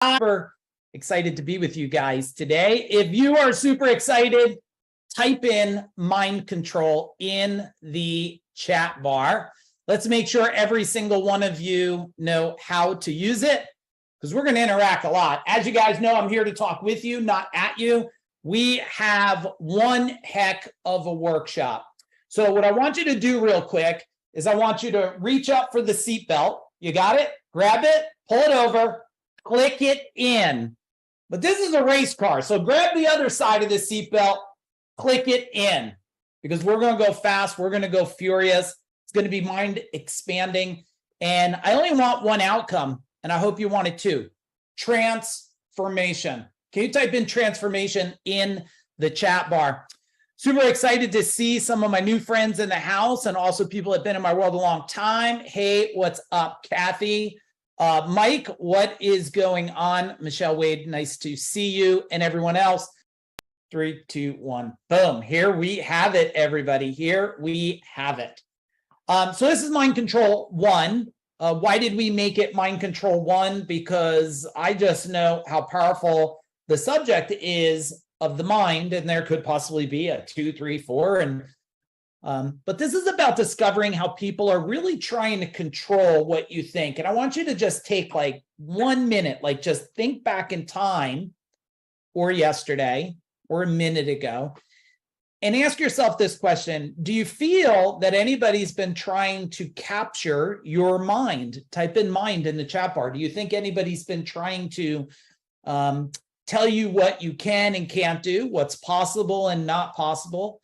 Super excited to be with you guys today. If you are super excited, type in mind control in the chat bar. Let's make sure every single one of you know how to use it because we're going to interact a lot. As you guys know, I'm here to talk with you, not at you. We have one heck of a workshop. So what I want you to do real quick is I want you to reach up for the seatbelt. You got it? Grab it, pull it over, click it in. But this is a race car, so grab the other side of the seatbelt, click it in, because we're going to go fast. We're going to go furious. It's going to be mind expanding. And I only want one outcome, and I hope you want it too. Transformation. Can you type in transformation in the chat bar? Super excited to see some of my new friends in the house and also people that have been in my world a long time. Hey, what's up, Kathy? Mike, what is going on? Michelle Wade, nice to see you, and everyone else. 3, 2, 1, boom. Here we have it, everybody. Here we have it. So this is Mind Control 1. Why did we make it Mind Control 1? Because I just know how powerful the subject is of the mind, and there could possibly be a 2, 3, 4, and but this is about discovering how people are really trying to control what you think. And I want you to just take like 1 minute, like just think back in time or yesterday or a minute ago and ask yourself this question. Do you feel that anybody's been trying to capture your mind? Type in mind in the chat bar. Do you think anybody's been trying to tell you what you can and can't do, what's possible and not possible?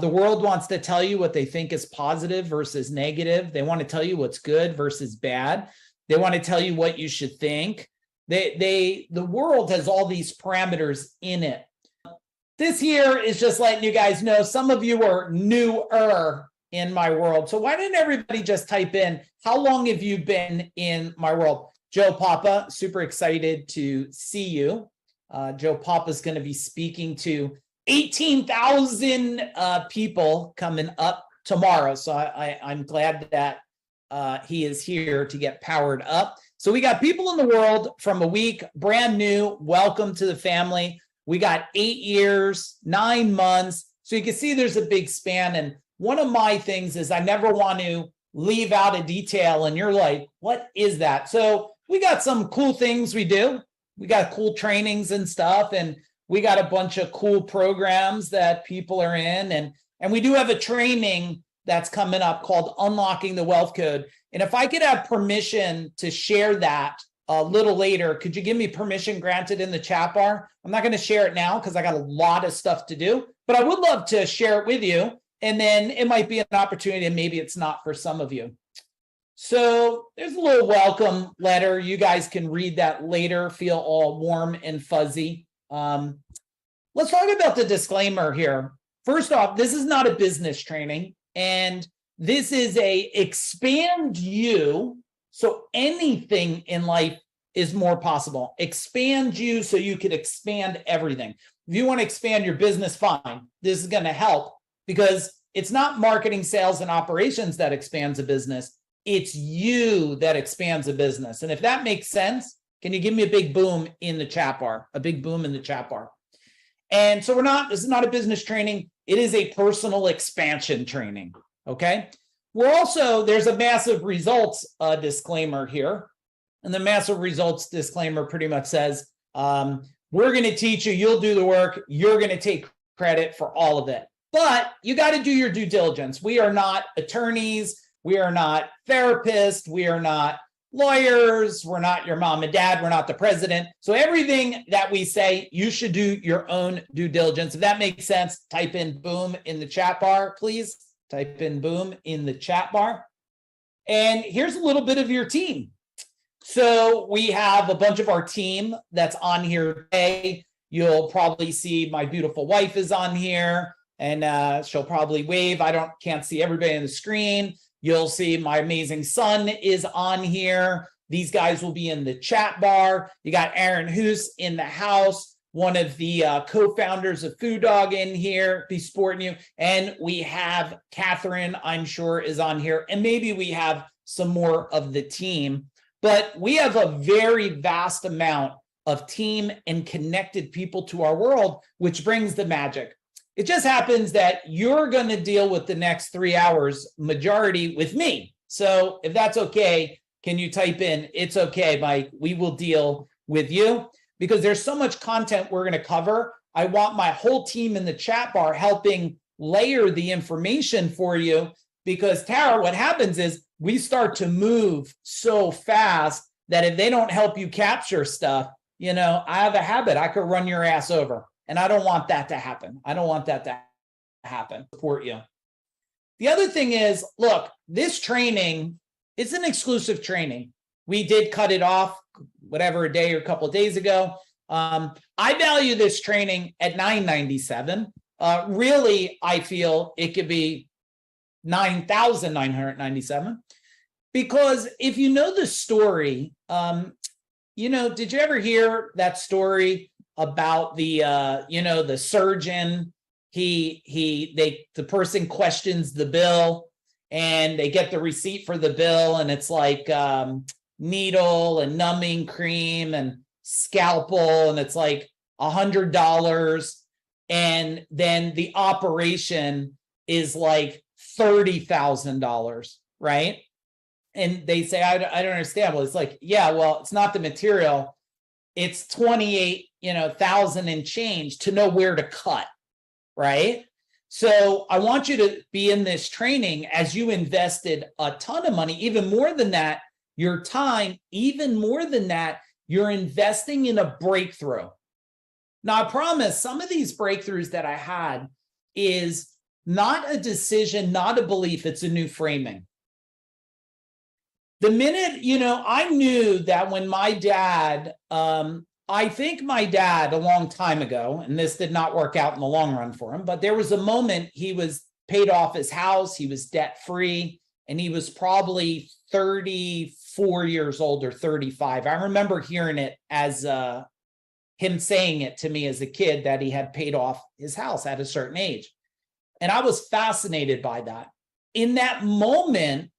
The world wants to tell you what they think is positive versus negative. They want to tell you what's good versus bad. They want to tell you what you should think. The world has all these parameters in it. This here is just letting you guys know some of you are newer in my world. So why didn't everybody just type in, how long have you been in my world? Joe Papa, super excited to see you. Joe Papa is going to be speaking to 18,000 people coming up tomorrow. So I'm glad that he is here to get powered up. So we got people in the world from a week, brand new. Welcome to the family. We got 8 years, 9 months. So you can see there's a big span. And one of my things is I never want to leave out a detail. And you're like, what is that? So we got some cool things we do. We got cool trainings and stuff. And we got a bunch of cool programs that people are in. And we do have a training that's coming up called Unlocking the Wealth Code. And if I could have permission to share that a little later, could you give me permission granted in the chat bar? I'm not going to share it now because I got a lot of stuff to do, but I would love to share it with you. And then it might be an opportunity and maybe it's not for some of you. So there's a little welcome letter. You guys can read that later, feel all warm and fuzzy. Let's talk about the disclaimer here. First off, this is not a business training, and this is a expand you so anything in life is more possible. Expand you so you can expand everything. If you want to expand your business, fine. This is going to help because it's not marketing, sales, and operations that expands a business. It's you that expands a business. And if that makes sense, can you give me a big boom in the chat bar? A big boom in the chat bar. And so this is not a business training. It is a personal expansion training, okay? There's a massive results disclaimer here. And the massive results disclaimer pretty much says, we're going to teach you, you'll do the work, you're going to take credit for all of it. But you got to do your due diligence. We are not attorneys. We are not therapists. We are not lawyers, we're not your mom and dad, we're not the president. So everything that we say, you should do your own due diligence. If that makes sense, type in boom in the chat bar, please. Type in boom in the chat bar. And here's a little bit of your team. So we have a bunch of our team that's on here today. You'll probably see my beautiful wife is on here and she'll probably wave. Can't see everybody on the screen. You'll see my amazing son is on here. These guys will be in the chat bar. You got Aaron Hoos in the house, one of the co-founders of Food Dog in here, be sporting you. And we have Catherine, I'm sure, is on here. And maybe we have some more of the team. But we have a very vast amount of team and connected people to our world, which brings the magic. It just happens that you're going to deal with the next 3 hours majority with me. So if that's okay, can you type in, it's okay, Mike, we will deal with you, because there's so much content we're going to cover. I want my whole team in the chat bar helping layer the information for you, because Tara, what happens is we start to move so fast that if they don't help you capture stuff, you know, I have a habit, I could run your ass over, and I don't want that to happen. I don't want that to happen. Support you. The other thing is, look, this training, it's an exclusive training. We did cut it off, whatever, a day or a couple of days ago. I value this training at $997. Really, I feel it could be $9,997, because if you know the story, you know, did you ever hear that story about the, you know, the surgeon? The person questions the bill, and they get the receipt for the bill, and it's like needle and numbing cream and scalpel, and it's like $100, and then the operation is like $30,000, right? And they say, I don't understand. Well, it's like, yeah, well, it's not the material, it's 28,000 and change to know where to cut, right? So I want you to be in this training as you invested a ton of money, even more than that, your time, even more than that, you're investing in a breakthrough. Now, I promise some of these breakthroughs that I had is not a decision, not a belief, it's a new framing. The minute, you know, I knew that when my dad, I think my dad a long time ago, and this did not work out in the long run for him, but there was a moment he was paid off his house, he was debt free, and he was probably 34 years old or 35. I remember hearing it as him saying it to me as a kid, that he had paid off his house at a certain age. And I was fascinated by that. In that moment,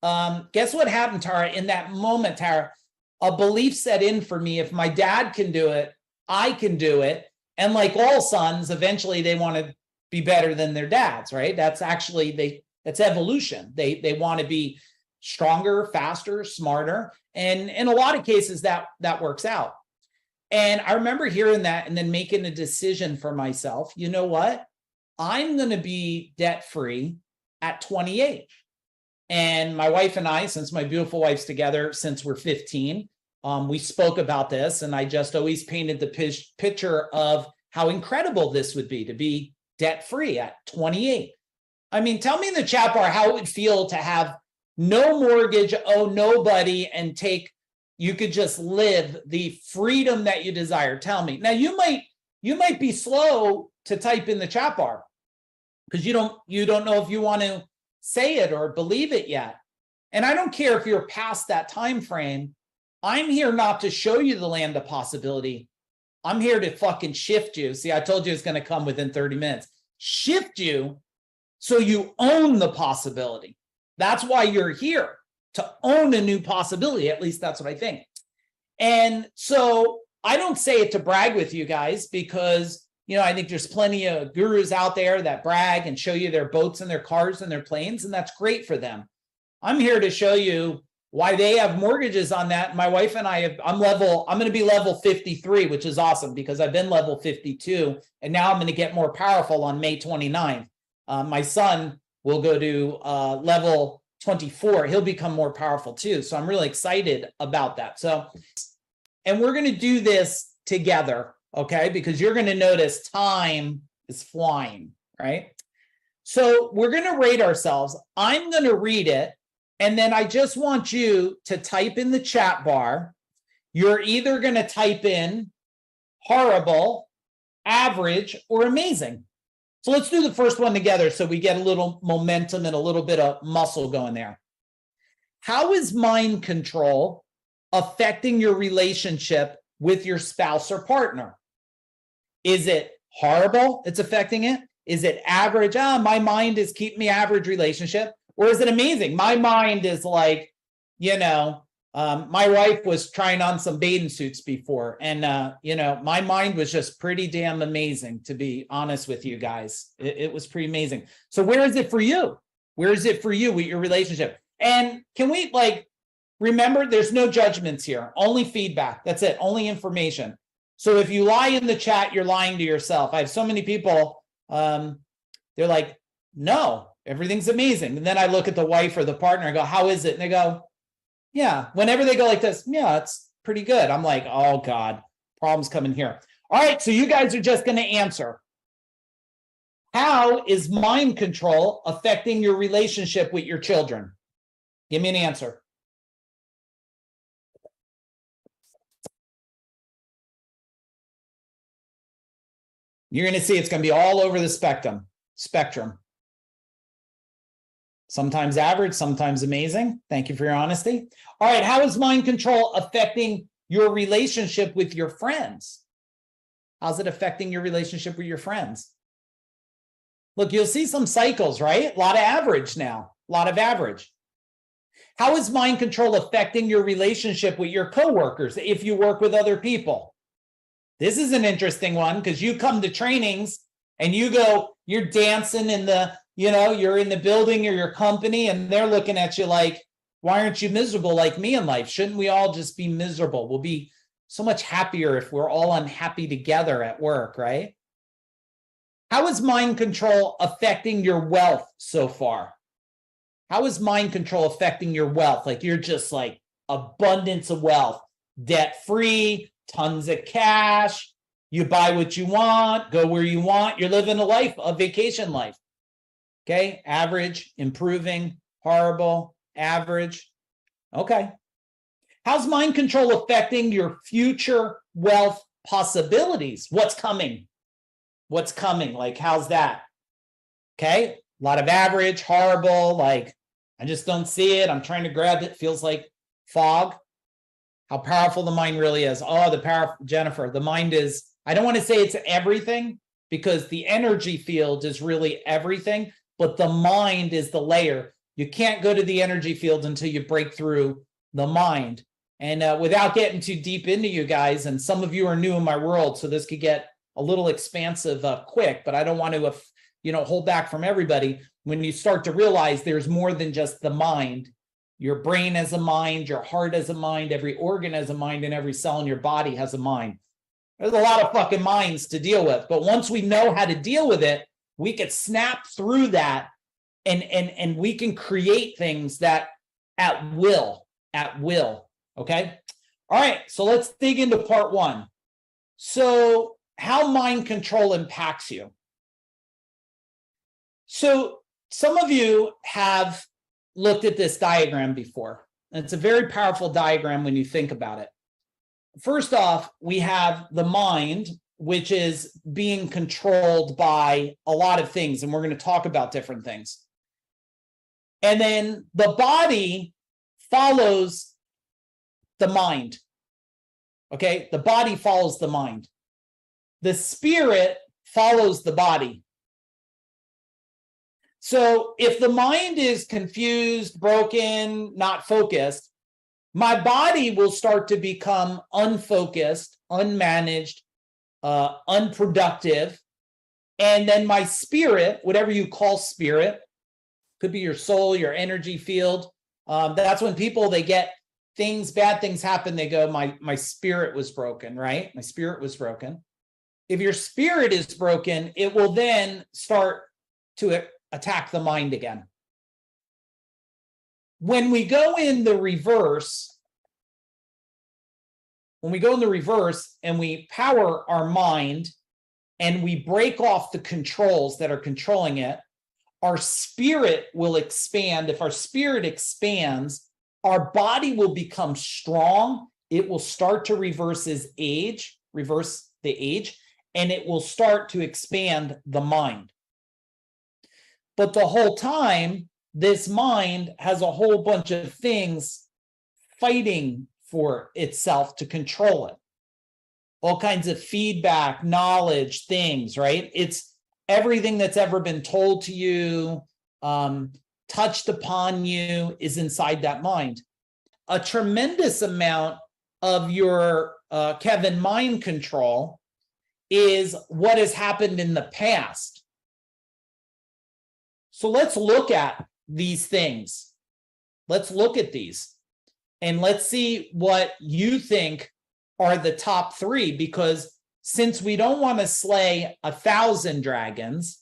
guess what happened, Tara? In that moment, Tara, a belief set in for me. If my dad can do it, I can do it. And like all sons, eventually they want to be better than their dads, right? That's actually, that's evolution. They want to be stronger, faster, smarter. And in a lot of cases that works out. And I remember hearing that and then making a decision for myself. You know what? I'm going to be debt-free at 28. And my wife and I, since my beautiful wife's together since we're 15, we spoke about this, and I just always painted the picture of how incredible this would be to be debt-free at 28. I mean, tell me in the chat bar how it would feel to have no mortgage, owe nobody, and you could just live the freedom that you desire. Tell me. Now, you might be slow to type in the chat bar because you don't know if you want to say it or believe it yet. And I don't care if you're past that time frame. I'm here not to show you the land of possibility. I'm here to fucking shift you. See, I told you it's going to come within 30 minutes. Shift you so you own the possibility. That's why you're here, to own a new possibility. At least that's what I think. And so I don't say it to brag with you guys, because, you know, I think there's plenty of gurus out there that brag and show you their boats and their cars and their planes, and that's great for them. I'm here to show you why they have mortgages on that. My wife and I I'm going to be level 53, which is awesome because I've been level 52, and now I'm going to get more powerful on May 29th. My son will go to level 24. He'll become more powerful too. So I'm really excited about that. So, and we're going to do this together, okay? Because you're going to notice time is flying, right? So we're going to rate ourselves. I'm going to read it. And then I just want you to type in the chat bar. You're either going to type in horrible, average, or amazing. So let's do the first one together so we get a little momentum and a little bit of muscle going there. How is mind control affecting your relationship with your spouse or partner? Is it horrible it's affecting it? Is it average? My mind is keeping me average relationship. Or is it amazing? My mind is like, you know, My wife was trying on some bathing suits before, and you know, my mind was just pretty damn amazing, to be honest with you guys. It was pretty amazing. So where is it for you? Where is it for you with your relationship? And can we remember, there's no judgments here, only feedback. That's it, only information. So if you lie in the chat, you're lying to yourself. I have so many people, they're like, no, everything's amazing. And then I look at the wife or the partner and go, how is it? And they go, yeah. Whenever they go like this, yeah, it's pretty good. I'm like, oh God, problems coming here. All right, so you guys are just going to answer. How is mind control affecting your relationship with your children? Give me an answer. You're going to see it's going to be all over the spectrum. Sometimes average, sometimes amazing. Thank you for your honesty. All right, how is mind control affecting your relationship with your friends? How's it affecting your relationship with your friends? Look, you'll see some cycles, right? A lot of average now, a lot of average. How is mind control affecting your relationship with your coworkers if you work with other people? This is an interesting one because you come to trainings and you go, you're dancing in the, you know, you're in the building or your company and they're looking at you like, why aren't you miserable like me in life? Shouldn't we all just be miserable? We'll be so much happier if we're all unhappy together at work, right? How is mind control affecting your wealth so far? How is mind control affecting your wealth? Like you're just like abundance of wealth, debt-free, tons of cash. You buy what you want, go where you want. You're living a life, a vacation life. Okay, average, improving, horrible, average. Okay. How's mind control affecting your future wealth possibilities? What's coming? What's coming? Like, how's that? Okay, a lot of average, horrible, like, I just don't see it. I'm trying to grab it. Feels like fog. How powerful the mind really is. Oh, the power, Jennifer, the mind is, I don't want to say it's everything because the energy field is really everything, but the mind is the layer. You can't go to the energy field until you break through the mind. And without getting too deep into you guys, and some of you are new in my world, so this could get a little expansive quick, but I don't want to, hold back from everybody. When you start to realize there's more than just the mind, your brain has a mind, your heart has a mind, every organ has a mind, and every cell in your body has a mind. There's a lot of fucking minds to deal with, but once we know how to deal with it, we can snap through that and we can create things that at will, okay? All right, so let's dig into part one. So how mind control impacts you. So some of you have looked at this diagram before, and it's a very powerful diagram when you think about it. First off, we have the mind, which is being controlled by a lot of things, and we're going to talk about different things. And then the body follows the mind. Okay, the body follows the mind. The spirit follows the body. So if the mind is confused, broken, not focused, my body will start to become unfocused, unmanaged, unproductive. And then my spirit, whatever you call spirit, could be your soul, your energy field. That's when people, they get things, bad things happen. They go, my spirit was broken, right? My spirit was broken. If your spirit is broken, it will then start to attack the mind again. When we go in the reverse, and we power our mind and we break off the controls that are controlling it, our spirit will expand. If our spirit expands, our body will become strong. It will start to reverse the age, and it will start to expand the mind. But the whole time, this mind has a whole bunch of things fighting for itself to control it. All kinds of feedback, knowledge, things, right? It's everything that's ever been told to you, touched upon you is inside that mind. a tremendous amount of your Kevin mind control is what has happened in the past. So let's look at these things. Let's look at these and let's see what you think are the top three, because since we don't want to slay 1,000 dragons,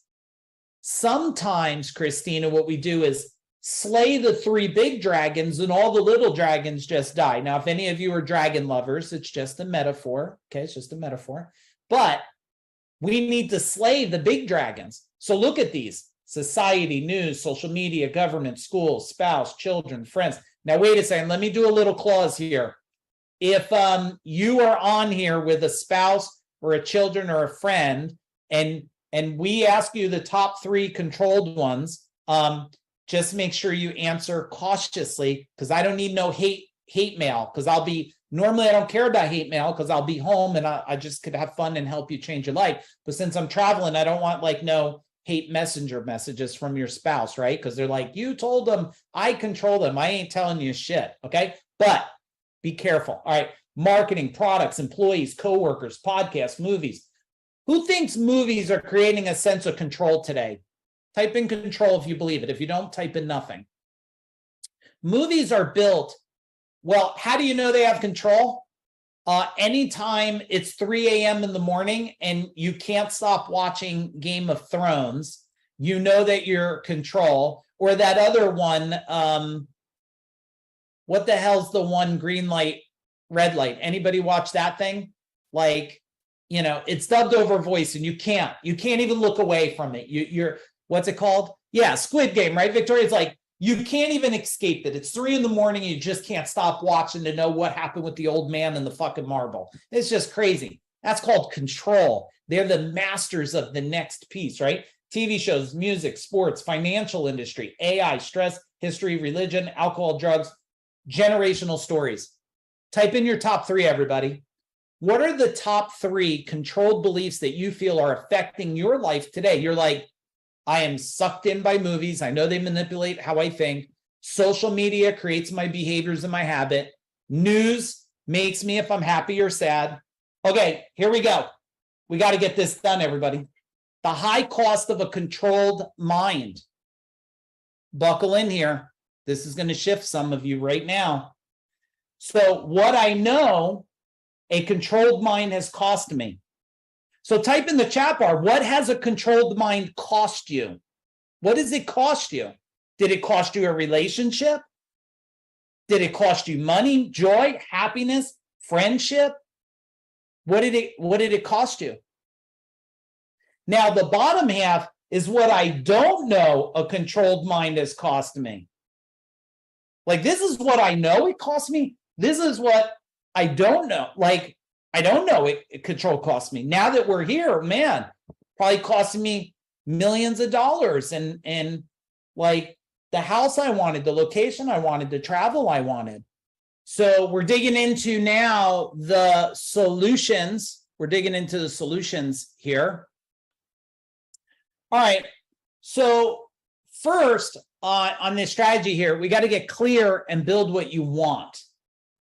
sometimes, Christina, what we do is slay the 3 big dragons and all the little dragons just die. Now, if any of you are dragon lovers, it's just a metaphor. Okay, it's just a metaphor. But we need to slay the big dragons. So look at these: society, news, social media, government, school, spouse, children, friends. Now, wait a second. Let me do a little clause here. If you are on here with a spouse or a children or a friend, and we ask you the top 3 controlled ones, just make sure you answer cautiously, because I don't need no hate mail, because normally I don't care about hate mail because I'll be home and I just could have fun and help you change your life. But since I'm traveling, I don't want no hate messenger messages from your spouse, right? Because they're like, you told them, I control them. I ain't telling you shit, okay? But be careful. All right, marketing, products, employees, coworkers, podcasts, movies. Who thinks movies are creating a sense of control today? Type in control if you believe it. If you don't, type in nothing. Movies are built. Well, how do you know they have control? Anytime it's 3 a.m. in the morning and you can't stop watching Game of Thrones, you know that you're control. Or that other one, what the hell's the one, green light, red light? Anybody watch that thing? It's dubbed over voice and you can't even look away from it. You're what's it called? Yeah, Squid Game, right, Victoria? It's like you can't even escape it. It's 3 a.m. and you just can't stop watching to know what happened with the old man and the fucking marble. It's just crazy. That's called control. They're the masters of the next piece, right? TV shows, music, sports, financial industry, AI, stress, history, religion, alcohol, drugs, generational stories. Type in your top 3, everybody. What are the top 3 controlled beliefs that you feel are affecting your life today? You're like, I am sucked in by movies. I know they manipulate how I think. Social media creates my behaviors and my habit. News makes me if I'm happy or sad. Okay, here we go. We got to get this done, everybody. The high cost of a controlled mind. Buckle in here. This is going to shift some of you right now. So what I know a controlled mind has cost me. So type in the chat bar, what has a controlled mind cost you? What does it cost you? Did it cost you a relationship? Did it cost you money, joy, happiness, friendship? What did it cost you? Now, the bottom half is what I don't know a controlled mind has cost me. Like, this is what I know it cost me. This is what I don't know. I don't know it control cost me. Now that we're here, man, probably costing me millions of dollars and like the house I wanted, the location I wanted, the travel I wanted. So we're digging into now the solutions. We're digging into the solutions here. All right. So first on this strategy here, we got to get clear and build what you want.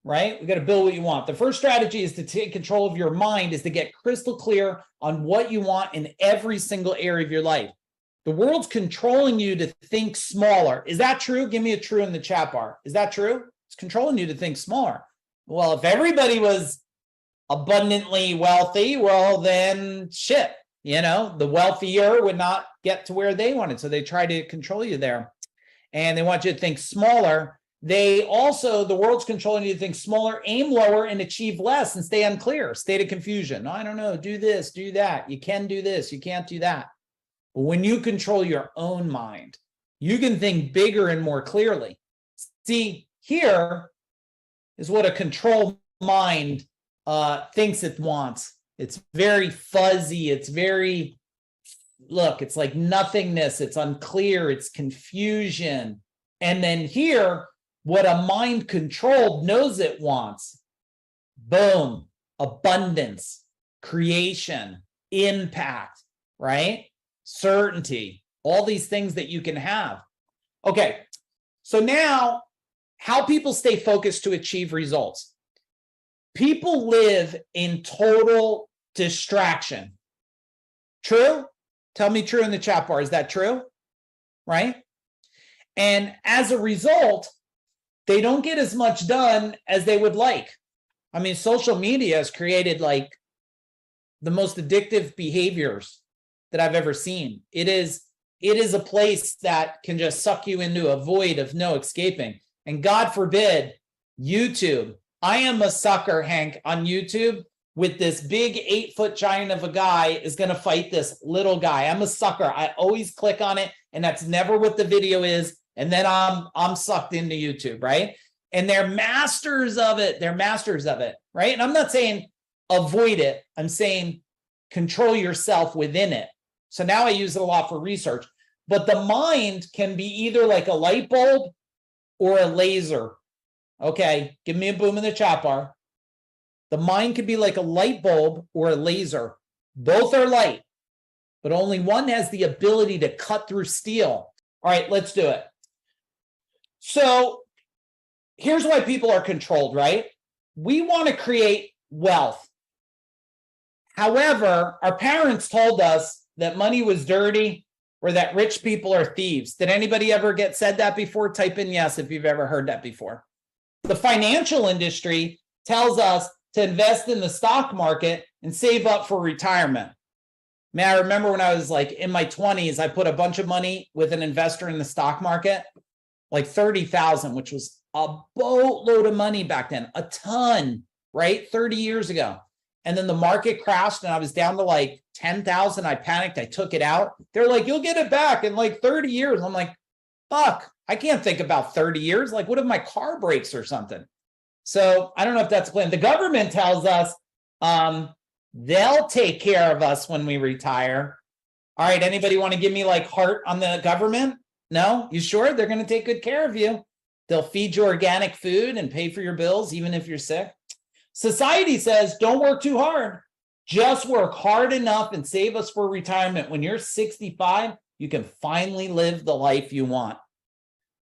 Right? We got to build what you want. The first strategy is to take control of your mind, is to get crystal clear on what you want in every single area of your life. The world's controlling you to think smaller. Is that true? Give me a true in the chat bar. Is that true? It's controlling you to think smaller. Well, if everybody was abundantly wealthy, well, then shit, the wealthier would not get to where they wanted. So they try to control you there. And they want you to think smaller. The world's controlling you to think smaller, aim lower, and achieve less, and stay unclear, state of confusion. I don't know, do this, do that. You can do this, you can't do that. But when you control your own mind, you can think bigger and more clearly. See, here is what a controlled mind thinks it wants. It's very fuzzy. It's like nothingness. It's unclear. It's confusion. And then here, what a mind controlled knows it wants. Boom, abundance, creation, impact, right? Certainty, all these things that you can have. Okay, so now how people stay focused to achieve results. People live in total distraction. True? Tell me true in the chat bar. Is that true? Right? And as a result, they don't get as much done as they would like. I mean, social media has created like the most addictive behaviors that I've ever seen. It is a place that can just suck you into a void of no escaping. And God forbid, YouTube. I am a sucker, Hank, on YouTube with this big 8-foot giant of a guy is going to fight this little guy. I'm a sucker. I always click on it, and that's never what the video is. And then I'm sucked into YouTube, right? And they're masters of it. They're masters of it, right? And I'm not saying avoid it. I'm saying control yourself within it. So now I use it a lot for research. But the mind can be either like a light bulb or a laser. Okay, give me a boom in the chat bar. The mind can be like a light bulb or a laser. Both are light, but only one has the ability to cut through steel. All right, let's do it. So here's why people are controlled, right? We want to create wealth. However, our parents told us that money was dirty or that rich people are thieves. Did anybody ever get said that before? Type in yes if you've ever heard that before. The financial industry tells us to invest in the stock market and save up for retirement. Man, I remember when I was like in my 20s, I put a bunch of money with an investor in the stock market, like 30,000, which was a boatload of money back then, a ton, right? 30 years ago. And then the market crashed and I was down to like 10,000. I panicked. I took it out. They're like, you'll get it back in like 30 years. I'm like, fuck, I can't think about 30 years. Like, what if my car breaks or something? So I don't know if that's the plan. The government tells us they'll take care of us when we retire. All right, anybody want to give me like heart on the government? No? You sure? They're going to take good care of you. They'll feed you organic food and pay for your bills, even if you're sick. Society says, don't work too hard. Just work hard enough and save us for retirement. When you're 65, you can finally live the life you want.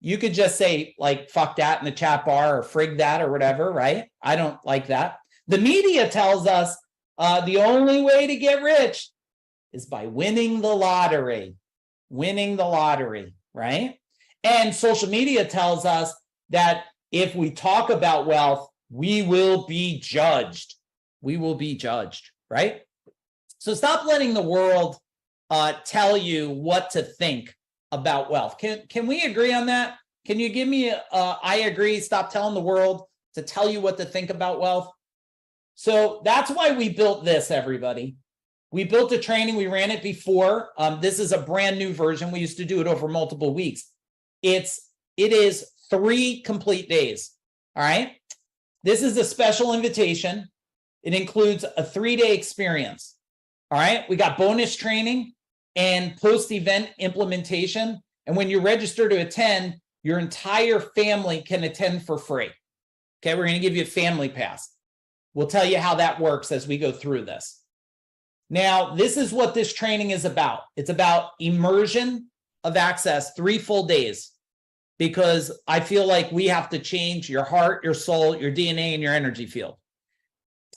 You could just say, like, fuck that in the chat bar or frig that or whatever, right? I don't like that. The media tells us the only way to get rich is by winning the lottery. Winning the lottery, right? And social media tells us that if we talk about wealth, we will be judged. We will be judged, right? So stop letting the world tell you what to think about wealth. Can we agree on that? Can you give me I agree, stop telling the world to tell you what to think about wealth? So that's why we built this, everybody. We built a training. We ran it before. This is a brand new version. We used to do it over multiple weeks. It is 3 complete days. All right. This is a special invitation. It includes a 3-day experience. All right. We got bonus training and post-event implementation. And when you register to attend, your entire family can attend for free. Okay. We're going to give you a family pass. We'll tell you how that works as we go through this. Now, this is what this training is about. It's about immersion of access, 3 full days, because I feel like we have to change your heart, your soul, your DNA, and your energy field.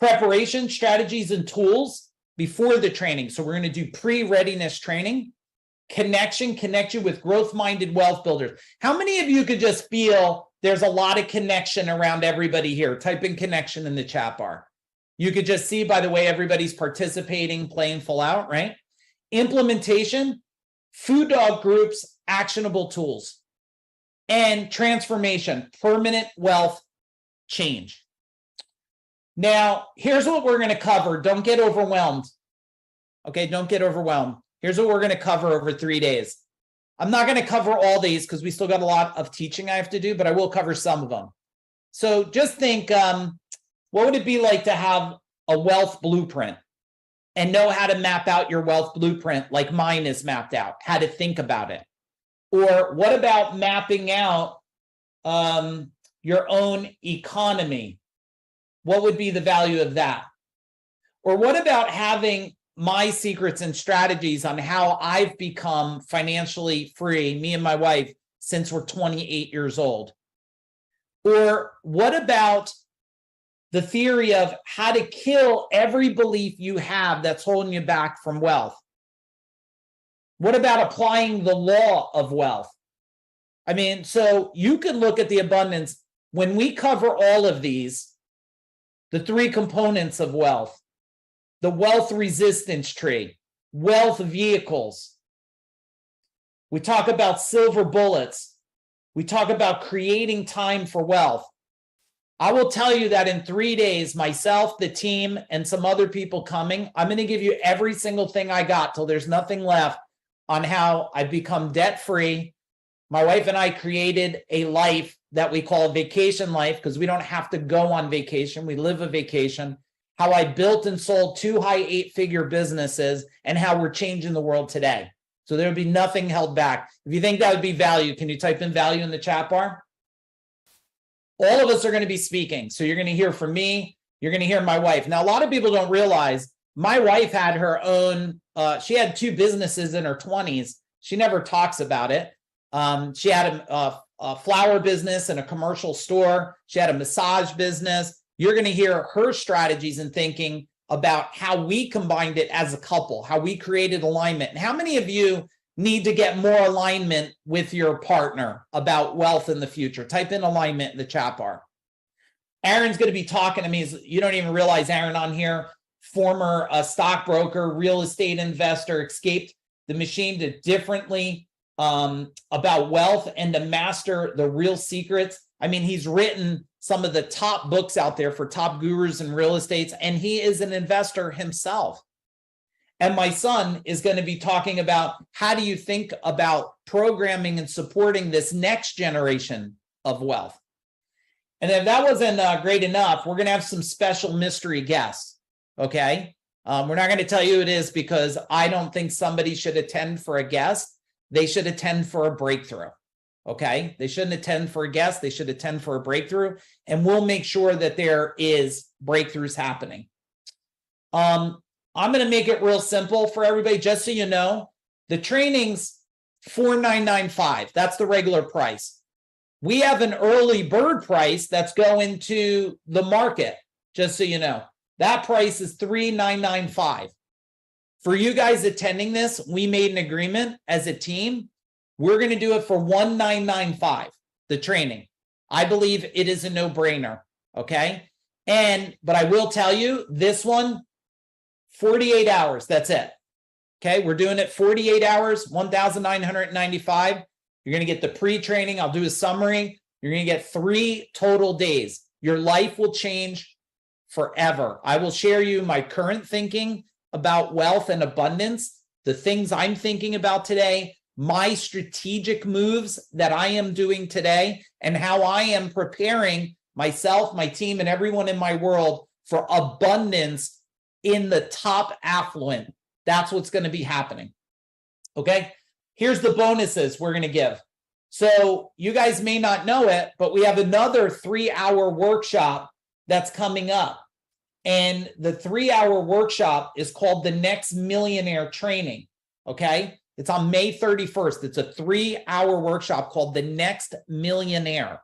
Preparation, strategies, and tools before the training. So we're going to do pre-readiness training. Connection, connect you with growth-minded wealth builders. How many of you could just feel there's a lot of connection around everybody here? Type in connection in the chat bar. You could just see by the way everybody's participating, playing full out, right? Implementation, food dog groups, actionable tools, and transformation, permanent wealth change. Now, here's what we're going to cover. Don't get overwhelmed. Okay, don't get overwhelmed. Here's what we're going to cover over 3 days. I'm not going to cover all these because we still got a lot of teaching I have to do, but I will cover some of them. So just think, what would it be like to have a wealth blueprint and know how to map out your wealth blueprint like mine is mapped out, how to think about it? Or what about mapping out your own economy? What would be the value of that? Or what about having my secrets and strategies on how I've become financially free, me and my wife, since we're 28 years old? Or what about the theory of how to kill every belief you have that's holding you back from wealth? What about applying the law of wealth? I mean, so you could look at the abundance. When we cover all of these, the three components of wealth, the wealth resistance tree, wealth vehicles. We talk about silver bullets. We talk about creating time for wealth. I will tell you that in 3 days, myself, the team, and some other people coming, I'm going to give you every single thing I got till there's nothing left on how I've become debt-free. My wife and I created a life that we call vacation life because we don't have to go on vacation. We live a vacation. How I built and sold 2 high 8-figure businesses and how we're changing the world today. So there would be nothing held back. If you think that would be value, can you type in value in the chat bar? All of us are going to be speaking. So you're going to hear from me. You're going to hear my wife. Now, a lot of people don't realize my wife had her own, she had 2 businesses in her 20s. She never talks about it. She had a flower business and a commercial store. She had a massage business. You're going to hear her strategies and thinking about how we combined it as a couple, how we created alignment. And how many of you need to get more alignment with your partner about wealth in the future? Type in alignment in the chat bar. Aaron's going to be talking to me. You don't even realize Aaron on here, former stockbroker, real estate investor, escaped the machine to differently about wealth and to master the real secrets. I mean, he's written some of the top books out there for top gurus in real estate, and he is an investor himself. And my son is going to be talking about how do you think about programming and supporting this next generation of wealth. And if that wasn't great enough, we're going to have some special mystery guests, okay? We're not going to tell you who it is because I don't think somebody should attend for a guest. They should attend for a breakthrough, okay? They shouldn't attend for a guest. They should attend for a breakthrough, and we'll make sure that there is breakthroughs happening. I'm going to make it real simple for everybody, just so you know. The training's $4,995. That's the regular price. We have an early bird price that's going to the market, just so you know. That price is $3,995. For you guys attending this, we made an agreement as a team. We're going to do it for $1,995, the training. I believe it is a no-brainer, okay? But I will tell you, this one, 48 hours, that's it. Okay, we're doing it 48 hours, $1,995. You're going to get the pre-training. I'll do a summary. You're going to get 3 total days. Your life will change forever. I will share you my current thinking about wealth and abundance, the things I'm thinking about today, my strategic moves that I am doing today, and how I am preparing myself, my team, and everyone in my world for abundance in the top affluent. That's what's going to be happening. Okay. Here's the bonuses we're going to give. So you guys may not know it, but we have another 3-hour workshop that's coming up. And the 3-hour workshop is called the Next Millionaire Training. Okay. It's on May 31st. It's a 3-hour workshop called the Next Millionaire.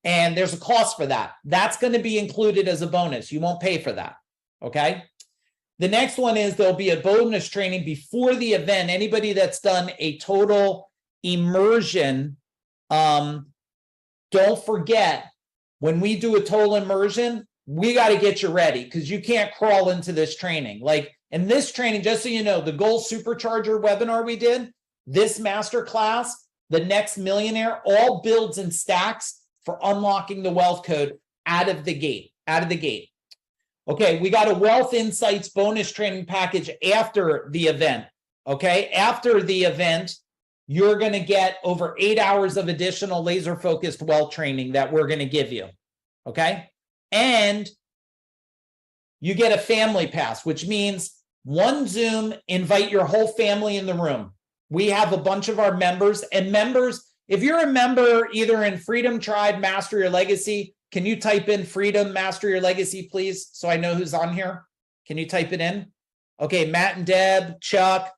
And there's a cost for that. That's going to be included as a bonus. You won't pay for that. Okay. The next one is there'll be a bonus training before the event. Anybody that's done a total immersion, don't forget, when we do a total immersion, we got to get you ready because you can't crawl into this training. Like in this training, just so you know, the Goal Supercharger webinar we did, this masterclass, the Next Millionaire, all builds and stacks for unlocking the wealth code out of the gate. Okay, we got a Wealth Insights bonus training package after the event. Okay, after the event, you're going to get over 8 hours of additional laser-focused wealth training that we're going to give you. Okay, and you get a family pass, which means one Zoom, invite your whole family in the room. We have a bunch of our members, and members, if you're a member either in Freedom Tribe, Master Your Legacy, can you type in Freedom, Master Your Legacy, please, so I know who's on here? Can you type it in? Okay, Matt and Deb, Chuck.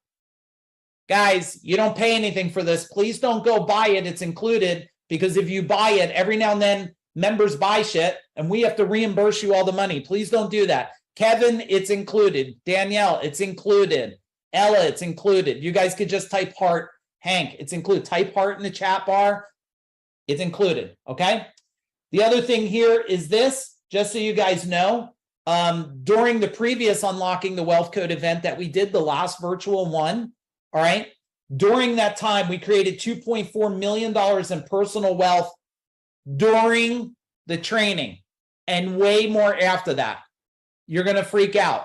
Guys, you don't pay anything for this. Please don't go buy it. It's included because if you buy it, every now and then members buy shit and we have to reimburse you all the money. Please don't do that. Kevin, it's included. Danielle, it's included. Ella, it's included. You guys could just type heart. Hank, it's included. Type heart in the chat bar. It's included, okay? The other thing here is this, just so you guys know, during the previous Unlocking the Wealth Code event that we did, the last virtual one, all right, during that time, we created $2.4 million in personal wealth during the training and way more after that. You're going to freak out.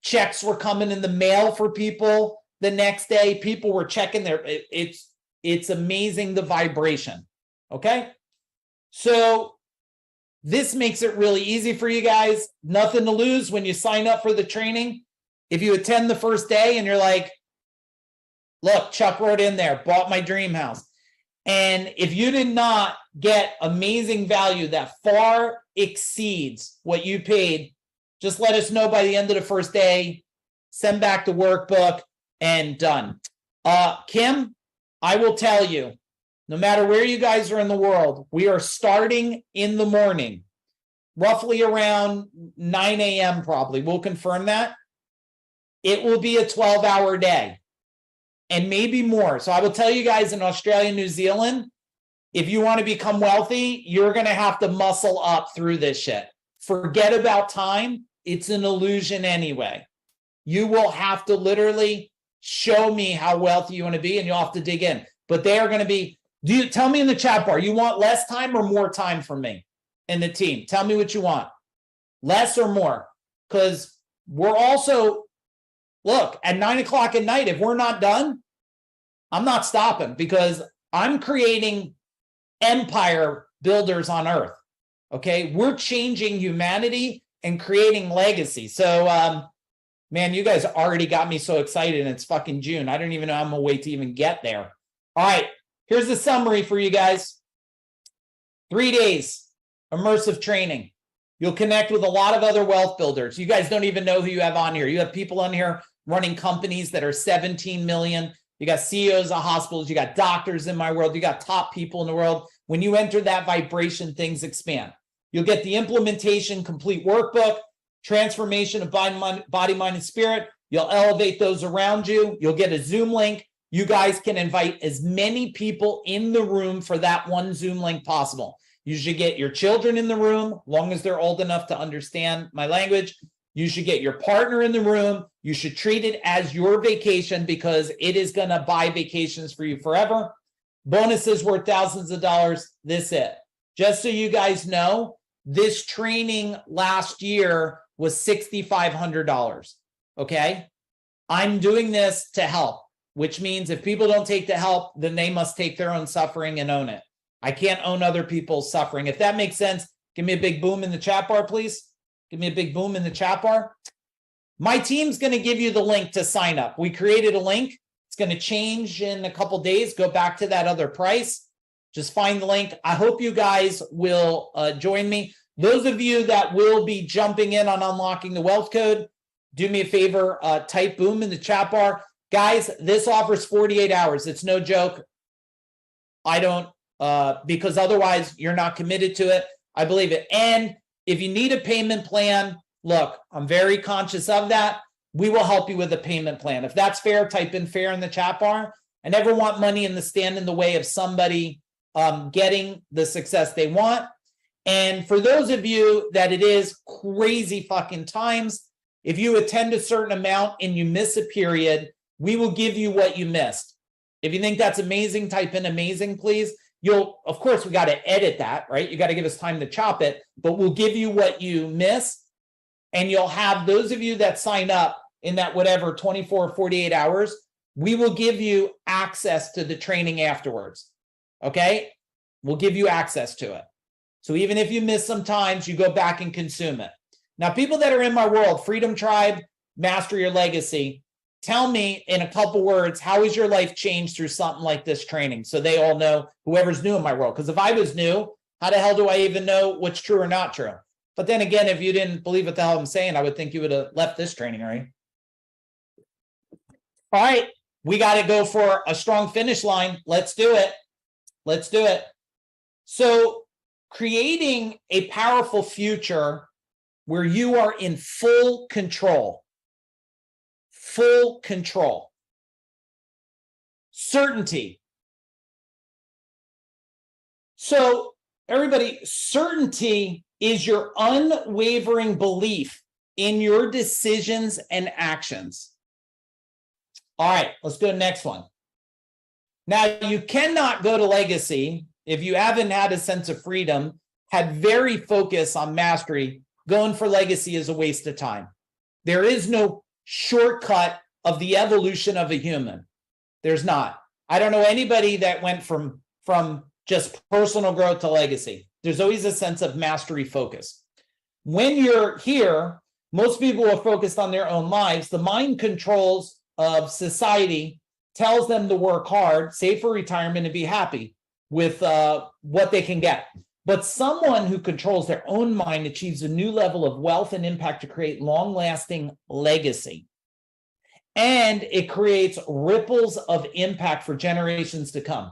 Checks were coming in the mail for people the next day. People were checking their, it's amazing the vibration, okay? So this makes it really easy for you guys. Nothing to lose when you sign up for the training. If you attend the first day and you're like, look, Chuck wrote in there, bought my dream house. And if you did not get amazing value that far exceeds what you paid, just let us know by the end of the first day, send back the workbook, and done. Kim, I will tell you, no matter where you guys are in the world, we are starting in the morning, roughly around 9 a.m. probably. We'll confirm that. It will be a 12-hour day and maybe more. So I will tell you guys in Australia, New Zealand, if you want to become wealthy, you're going to have to muscle up through this shit. Forget about time. It's an illusion anyway. You will have to literally show me how wealthy you want to be, and you'll have to dig in. But they are going to be, tell me in the chat bar, you want less time or more time from me and the team? Tell me what you want. Less or more? Because we're also, look, at 9 o'clock at night, if we're not done, I'm not stopping, because I'm creating empire builders on earth. Okay, we're changing humanity and creating legacy. So, man, you guys already got me so excited, and it's fucking June. I don't even know how I'm gonna wait to even get there. All right, here's the summary for you guys. 3 days, immersive training. You'll connect with a lot of other wealth builders. You guys don't even know who you have on here. You have people on here running companies that are 17 million. You got CEOs of hospitals. You got doctors in my world. You got top people in the world. When you enter that vibration, things expand. You'll get the implementation complete workbook, transformation of body, mind, and spirit. You'll elevate those around you. You'll get a Zoom link. You guys can invite as many people in the room for that one Zoom link possible. You should get your children in the room, long as they're old enough to understand my language. You should get your partner in the room. You should treat it as your vacation, because it is going to buy vacations for you forever. Bonuses worth thousands of dollars. This it. Just so you guys know, this training last year was $6,500. Okay. I'm doing this to help, which means if people don't take the help, then they must take their own suffering and own it. I can't own other people's suffering. If that makes sense, give me a big boom in the chat bar, please. Give me a big boom in the chat bar. My team's going to give you the link to sign up. We created a link. It's going to change in a couple days. Go back to that other price. Just find the link. I hope you guys will join me. Those of you that will be jumping in on Unlocking the Wealth Code, do me a favor, type boom in the chat bar. Guys, this offers 48 hours. It's no joke. I don't, because otherwise you're not committed to it. I believe it. And if you need a payment plan, look, I'm very conscious of that. We will help you with a payment plan. If that's fair, type in fair in the chat bar. I never want money to stand in the way of somebody getting the success they want. And for those of you that it is crazy fucking times, if you attend a certain amount and you miss a period, we will give you what you missed. If you think that's amazing, type in amazing, please. Of course, we got to edit that, right? You got to give us time to chop it, but we'll give you what you miss. And you'll have those of you that sign up in that whatever 24 or 48 hours, we will give you access to the training afterwards. Okay? We'll give you access to it. So even if you miss sometimes, you go back and consume it. Now, people that are in my world, Freedom Tribe, Master Your Legacy, tell me in a couple words, how has your life changed through something like this training? So they all know, whoever's new in my world. Because if I was new, how the hell do I even know what's true or not true? But then again, if you didn't believe what the hell I'm saying, I would think you would have left this training, right? All right, we got to go for a strong finish line. Let's do it. Let's do it. So creating a powerful future where you are in full control, certainty. So everybody, certainty is your unwavering belief in your decisions and actions. All right, let's go to the next one. Now, you cannot go to legacy if you haven't had a sense of freedom, had very focused on mastery. Going for legacy is a waste of time. There is no shortcut of the evolution of a human. There's not. I don't know anybody that went from just personal growth to legacy. There's always a sense of mastery focus. When you're here, most people are focused on their own lives. The mind controls of society tells them to work hard, save for retirement, and be happy with what they can get. But someone who controls their own mind achieves a new level of wealth and impact to create long-lasting legacy. And it creates ripples of impact for generations to come.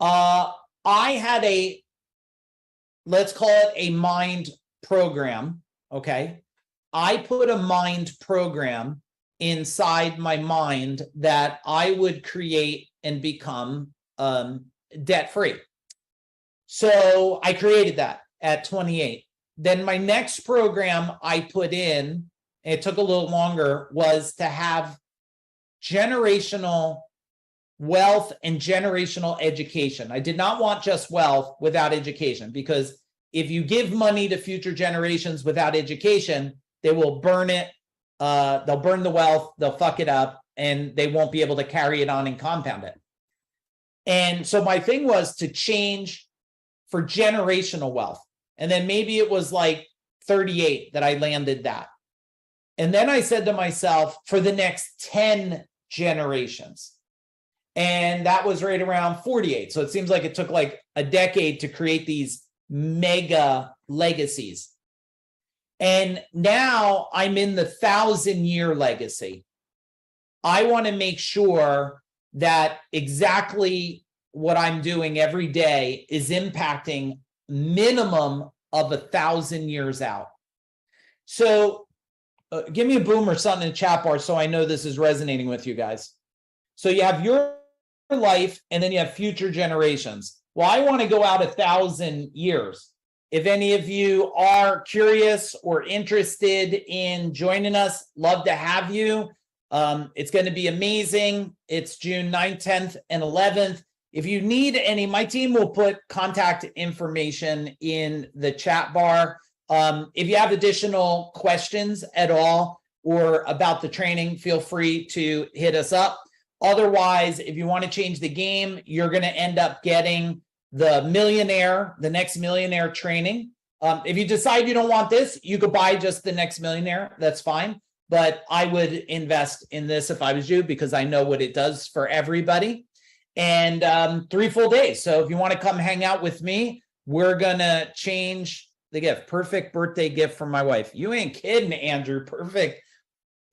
I had let's call it a mind program, okay? I put a mind program inside my mind that I would create and become debt-free. So I created that at 28. Then my next program I put in, it took a little longer, was to have generational wealth and generational education. I did not want just wealth without education, because if you give money to future generations without education, they will burn it. They'll burn the wealth, they'll fuck it up, and they won't be able to carry it on and compound it. And so my thing was to change for generational wealth. And then maybe it was like 38 that I landed that. And then I said to myself, for the next 10 generations. And that was right around 48. So it seems like it took like a decade to create these mega legacies. And now I'm in the 1,000-year legacy. I want to make sure that exactly what I'm doing every day is impacting minimum of 1,000 years out. So give me a boom or something in the chat bar so I know this is resonating with you guys. So you have your life and then you have future generations. Well, I want to go out 1,000 years. If any of you are curious or interested in joining us, love to have you. It's going to be amazing. It's June 9th, 10th, and 11th. If you need any, my team will put contact information in the chat bar. If you have additional questions at all or about the training, feel free to hit us up. Otherwise, if you want to change the game, you're going to end up getting the next millionaire training. If you decide you don't want this, you could buy just the next millionaire. That's fine. But I would invest in this if I was you, because I know what it does for everybody. And 3 full days. So if you want to come hang out with me, we're going to change the gift. Perfect birthday gift from my wife. You ain't kidding, Andrew. Perfect.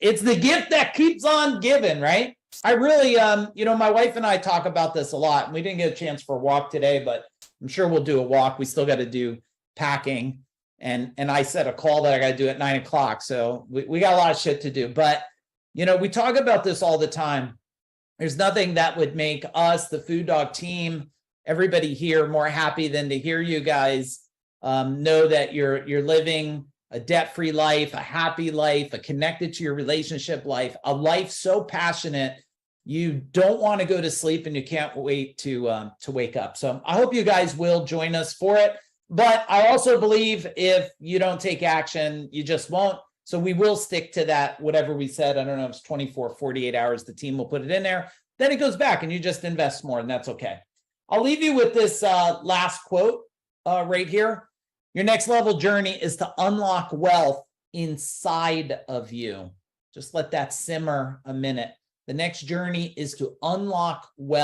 It's the gift that keeps on giving, right? I really, my wife and I talk about this a lot. We didn't get a chance for a walk today, but I'm sure we'll do a walk. We still got to do packing. And I set a call that I got to do at 9 o'clock. So we got a lot of shit to do. But, we talk about this all the time. There's nothing that would make us, the Food Dog team, everybody here more happy than to hear you guys know that you're living a debt-free life, a happy life, a connected to your relationship life, a life so passionate you don't want to go to sleep and you can't wait to wake up. So I hope you guys will join us for it. But I also believe if you don't take action, you just won't. So we will stick to that, whatever we said. I don't know if it's 24, 48 hours, the team will put it in there. Then it goes back and you just invest more, and that's okay. I'll leave you with this last quote right here. Your next level journey is to unlock wealth inside of you. Just let that simmer a minute. The next journey is to unlock wealth.